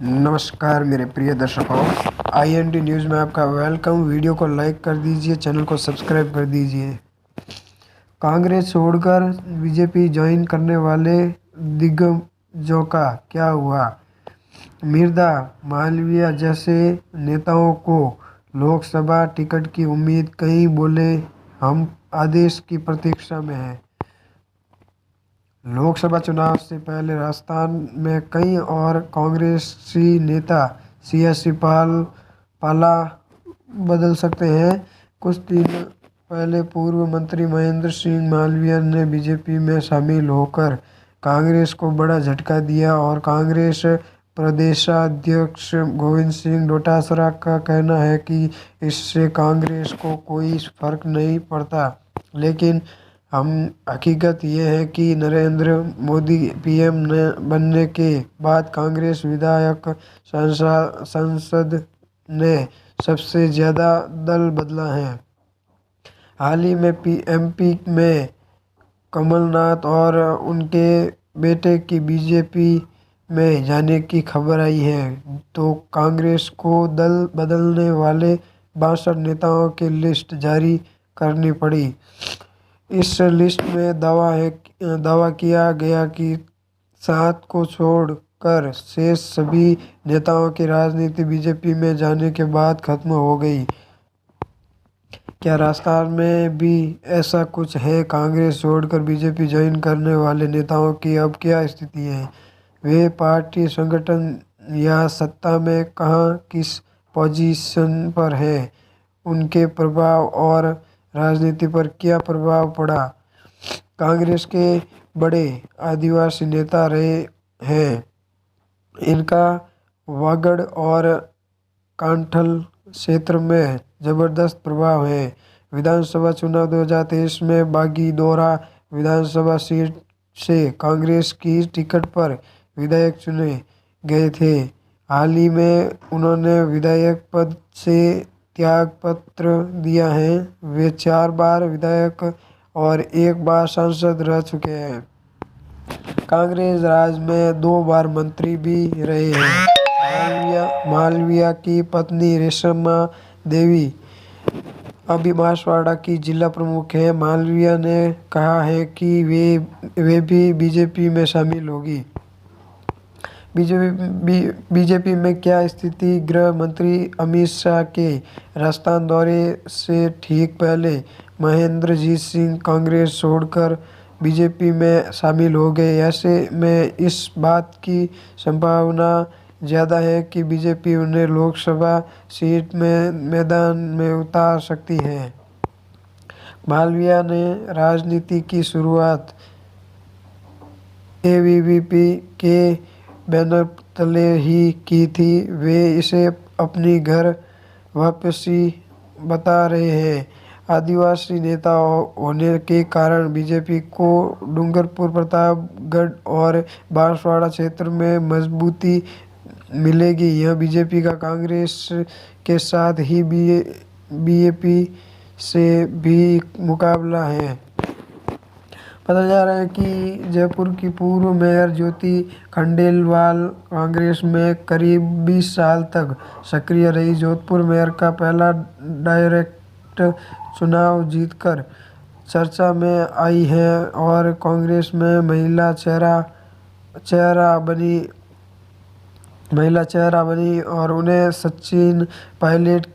नमस्कार मेरे प्रिय दर्शकों, IND न्यूज़ में आपका वेलकम। वीडियो को लाइक कर दीजिए, चैनल को सब्सक्राइब कर दीजिए। कांग्रेस छोड़कर बीजेपी ज्वाइन करने वाले दिग्गजों का क्या हुआ? मिर्जा मालविया जैसे नेताओं को लोकसभा टिकट की उम्मीद, कई बोले हम आदेश की प्रतीक्षा में हैं। लोकसभा चुनाव से पहले राजस्थान में कई और कांग्रेसी नेता सियासी पाला बदल सकते हैं। कुछ दिन पहले पूर्व मंत्री महेंद्र सिंह मालविया ने बीजेपी में शामिल होकर कांग्रेस को बड़ा झटका दिया और कांग्रेस प्रदेशाध्यक्ष गोविंद सिंह डोटासरा का कहना है कि इससे कांग्रेस को कोई फर्क नहीं पड़ता। लेकिन हकीकत यह है कि नरेंद्र मोदी PM बनने के बाद कांग्रेस विधायक संसद ने सबसे ज़्यादा दल बदला है। हाल ही में MP में कमलनाथ और उनके बेटे की बीजेपी में जाने की खबर आई है, तो कांग्रेस को दल बदलने वाले 62 नेताओं की लिस्ट जारी करनी पड़ी। इस लिस्ट में दावा किया गया कि 7 को छोड़कर शेष सभी नेताओं की राजनीति बीजेपी में जाने के बाद खत्म हो गई। क्या राजस्थान में भी ऐसा कुछ है? कांग्रेस छोड़कर बीजेपी ज्वाइन करने वाले नेताओं की अब क्या स्थिति है? वे पार्टी संगठन या सत्ता में कहाँ किस पोजीशन पर है? उनके प्रभाव और राजनीति पर क्या प्रभाव पड़ा? कांग्रेस के बड़े आदिवासी नेता रहे हैं। इनका वागड़ और कांठल क्षेत्र में जबरदस्त प्रभाव है। विधानसभा चुनाव 2023 में बागीदोरा विधानसभा सीट से कांग्रेस की टिकट पर विधायक चुने गए थे। हाल ही में उन्होंने विधायक पद से त्यागपत्र दिया है। वे 4 बार विधायक और 1 बार सांसद रह चुके हैं। कांग्रेस राज में 2 बार मंत्री भी रहे हैं। मालविया की पत्नी रेशमा देवी अभी बांसवाड़ा की जिला प्रमुख है। मालविया ने कहा है कि वे भी बीजेपी में शामिल होगी। बीजेपी में क्या स्थिति? गृह मंत्री अमित शाह के राजस्थान दौरे से ठीक पहले महेंद्रजीत सिंह कांग्रेस छोड़कर बीजेपी में शामिल हो गए। ऐसे में इस बात की संभावना ज़्यादा है कि बीजेपी उन्हें लोकसभा सीट में मैदान में उतार सकती है। मालविया ने राजनीति की शुरुआत ABVP के बैनर तले ही की थी। वे इसे अपनी घर वापसी बता रहे हैं। आदिवासी नेता होने के कारण बीजेपी को डूंगरपुर, प्रतापगढ़ और बांसवाड़ा क्षेत्र में मजबूती मिलेगी। यह बीजेपी का कांग्रेस के साथ ही BAP से भी मुकाबला है। पता जा रहा है कि जयपुर की पूर्व मेयर ज्योति खंडेलवाल कांग्रेस में करीब 20 साल तक सक्रिय रही। जोधपुर मेयर का पहला डायरेक्ट चुनाव जीतकर चर्चा में आई है और कांग्रेस में महिला चेहरा बनी और उन्हें सचिन पायलट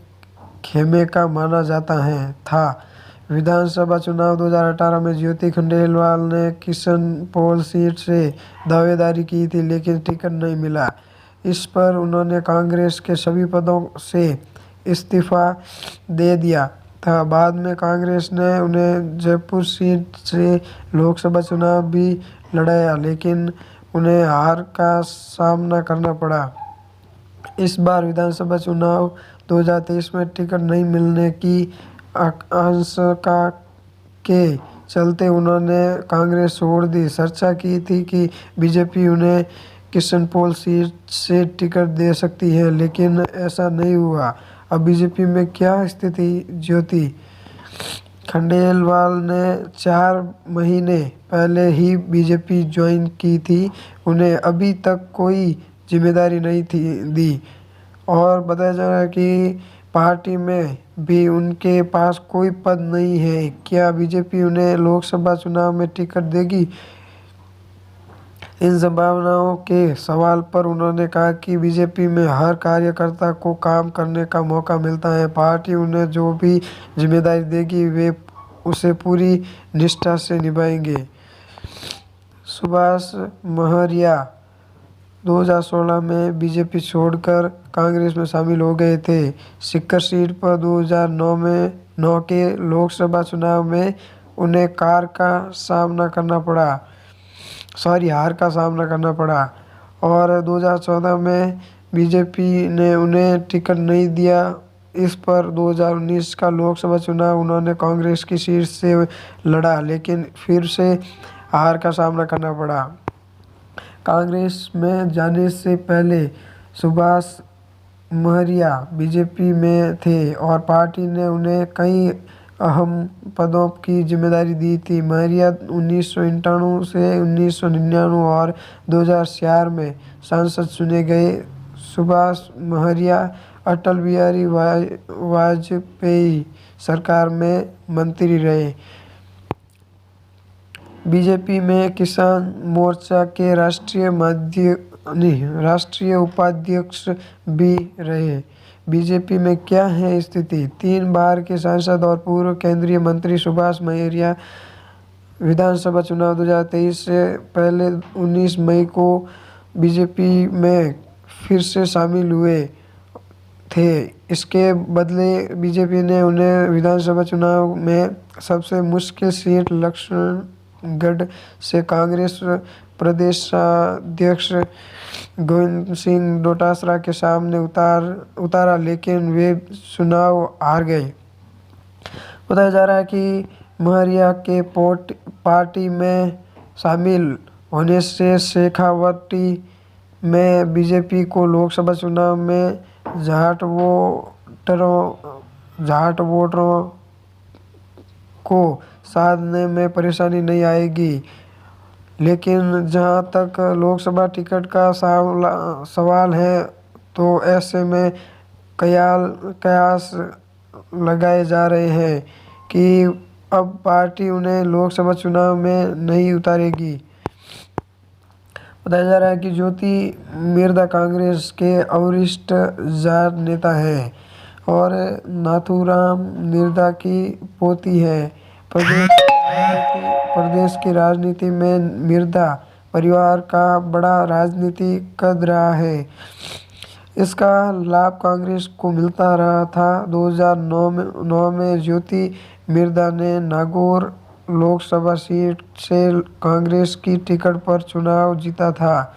खेमे का माना जाता था। विधानसभा चुनाव 2018 में ज्योति खंडेलवाल ने किशनपोल सीट से दावेदारी की थी, लेकिन टिकट नहीं मिला। इस पर उन्होंने कांग्रेस के सभी पदों से इस्तीफा दे दिया था। बाद में कांग्रेस ने उन्हें जयपुर सीट से लोकसभा चुनाव भी लड़ाया, लेकिन उन्हें हार का सामना करना पड़ा। इस बार विधानसभा चुनाव 2023 में टिकट नहीं मिलने की आशंका के चलते उन्होंने कांग्रेस छोड़ दी। चर्चा की थी कि बीजेपी उन्हें किशनपोल सीट से टिकट दे सकती है, लेकिन ऐसा नहीं हुआ। अब बीजेपी में क्या स्थिति? ज्योति खंडेलवाल ने 4 महीने पहले ही बीजेपी ज्वाइन की थी। उन्हें अभी तक कोई जिम्मेदारी नहीं थी दी। और बताया जा रहा है कि पार्टी में भी उनके पास कोई पद नहीं है। क्या बीजेपी उन्हें लोकसभा चुनाव में टिकट देगी? इन संभावनाओं के सवाल पर उन्होंने कहा कि बीजेपी में हर कार्यकर्ता को काम करने का मौका मिलता है। पार्टी उन्हें जो भी जिम्मेदारी देगी वे उसे पूरी निष्ठा से निभाएंगे। सुभाष महरिया 2016 में बीजेपी छोड़कर कांग्रेस में शामिल हो गए थे। सीकर सीट पर 2009 के लोकसभा चुनाव में उन्हें हार का सामना करना पड़ा और 2014 में बीजेपी ने उन्हें टिकट नहीं दिया। इस पर 2019 का लोकसभा चुनाव उन्होंने कांग्रेस की सीट से लड़ा, लेकिन फिर से हार का सामना करना पड़ा। कांग्रेस में जाने से पहले सुभाष महरिया बीजेपी में थे और पार्टी ने उन्हें कई अहम पदों की जिम्मेदारी दी थी। महरिया 1991 से 1999 और 2004 में सांसद चुने गए। सुभाष महरिया अटल बिहारी वाजपेयी सरकार में मंत्री रहे। बीजेपी में किसान मोर्चा के राष्ट्रीय उपाध्यक्ष भी रहे। बीजेपी में क्या है स्थिति? 3 बार के सांसद और पूर्व केंद्रीय मंत्री सुभाष महरिया विधानसभा चुनाव 2023 से पहले 19 मई को बीजेपी में फिर से शामिल हुए थे। इसके बदले बीजेपी ने उन्हें विधानसभा चुनाव में सबसे मुश्किल सीट लक्ष्मणगढ़ से कांग्रेस प्रदेशाध्यक्ष गोविंद सिंह डोटासरा के सामने उतारा, लेकिन वे चुनाव हार गए। बताया जा रहा है कि महरिया के पार्टी में शामिल होने से शेखावटी में बीजेपी को लोकसभा चुनाव में जाट वोटरों को साधने में परेशानी नहीं आएगी। लेकिन जहां तक लोकसभा टिकट का सवाल है तो ऐसे में कयास लगाए जा रहे हैं कि अब पार्टी उन्हें लोकसभा चुनाव में नहीं उतारेगी। बताया जा रहा है कि ज्योति मिर्धा कांग्रेस के वरिष्ठ जाट नेता हैं और नाथूराम मिर्धा की पोती है। प्रदेश की राजनीति में मिर्धा परिवार का बड़ा राजनीतिक कद रहा है। इसका लाभ कांग्रेस को मिलता रहा था। 2009 में ज्योति मिर्धा ने नागौर लोकसभा सीट से कांग्रेस की टिकट पर चुनाव जीता था।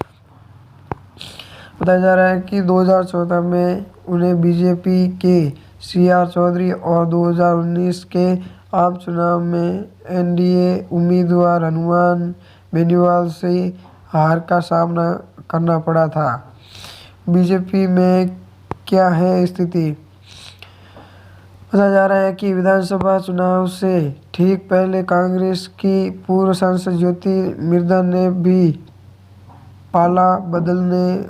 बताया जा रहा है कि 2014 में उन्हें बीजेपी के CR चौधरी और 2019 के आम चुनाव में NDA उम्मीदवार हनुमान बेनीवाल से हार का सामना करना पड़ा था। बीजेपी में क्या है स्थिति? बताया जा रहा है कि विधानसभा चुनाव से ठीक पहले कांग्रेस की पूर्व सांसद ज्योति मिर्धा ने भी पाला बदलते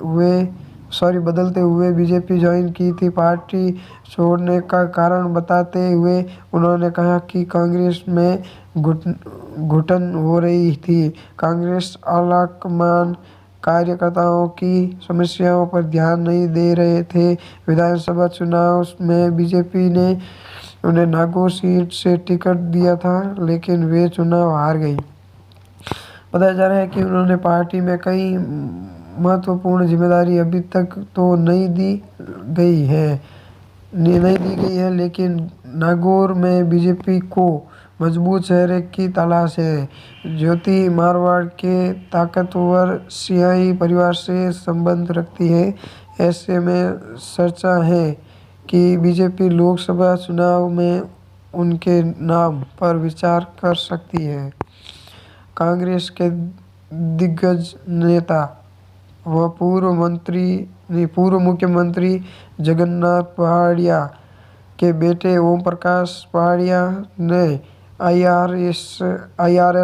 हुए बीजेपी ज्वाइन की थी। पार्टी छोड़ने का कारण बताते हुए उन्होंने कहा कि कांग्रेस में घुटन हो रही थी। कांग्रेस आलाकमान कार्यकर्ताओं की समस्याओं पर ध्यान नहीं दे रहे थे। विधानसभा चुनाव में बीजेपी ने उन्हें नागौर सीट से टिकट दिया था, लेकिन वे चुनाव हार गई। बताया जा रहा है कि उन्होंने पार्टी में कई महत्वपूर्ण जिम्मेदारी अभी तक तो नहीं दी गई है, लेकिन नागौर में बीजेपी को मजबूत चेहरे की तलाश है। ज्योति मारवाड़ के ताकतवर सियाही परिवार से संबंध रखती है। ऐसे में चर्चा है कि बीजेपी लोकसभा चुनाव में उनके नाम पर विचार कर सकती है। कांग्रेस के दिग्गज नेता व पूर्व मुख्यमंत्री जगन्नाथ पहाड़िया के बेटे ओम प्रकाश पहाड़िया ने IRS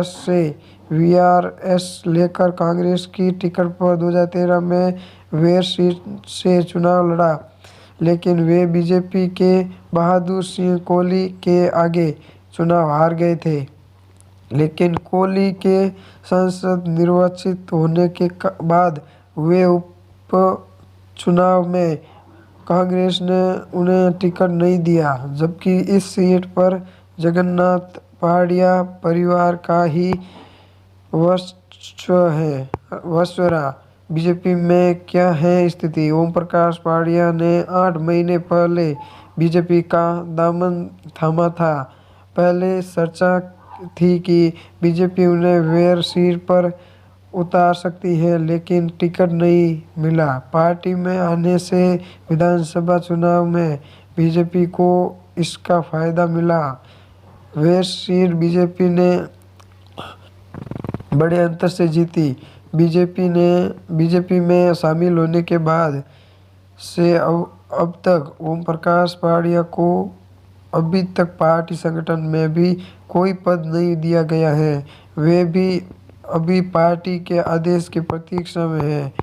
से VRS लेकर कांग्रेस की टिकट पर 2013 में वेर सीट से चुनाव लड़ा, लेकिन वे बीजेपी के बहादुर सिंह कोहली के आगे चुनाव हार गए थे। लेकिन कोहली के सांसद निर्वाचित होने के बाद हुए उपचुनाव में कांग्रेस ने उन्हें टिकट नहीं दिया, जबकि इस सीट पर जगन्नाथ पहाड़िया परिवार का ही वर्चस्व रहा। बीजेपी में क्या है स्थिति? ओम प्रकाश पहाड़िया ने 8 महीने पहले बीजेपी का दामन थामा था। पहले चर्चा थी कि बीजेपी उन्हें वेर सीट पर उतार सकती है, लेकिन टिकट नहीं मिला। पार्टी में आने से विधानसभा चुनाव में बीजेपी को इसका फायदा मिला। वेर सीट बीजेपी ने बड़े अंतर से जीती। बीजेपी में शामिल होने के बाद से अब तक ओम प्रकाश पहाड़िया को अभी तक पार्टी संगठन में भी कोई पद नहीं दिया गया है। वे भी अभी पार्टी के आदेश की प्रतीक्षा में हैं।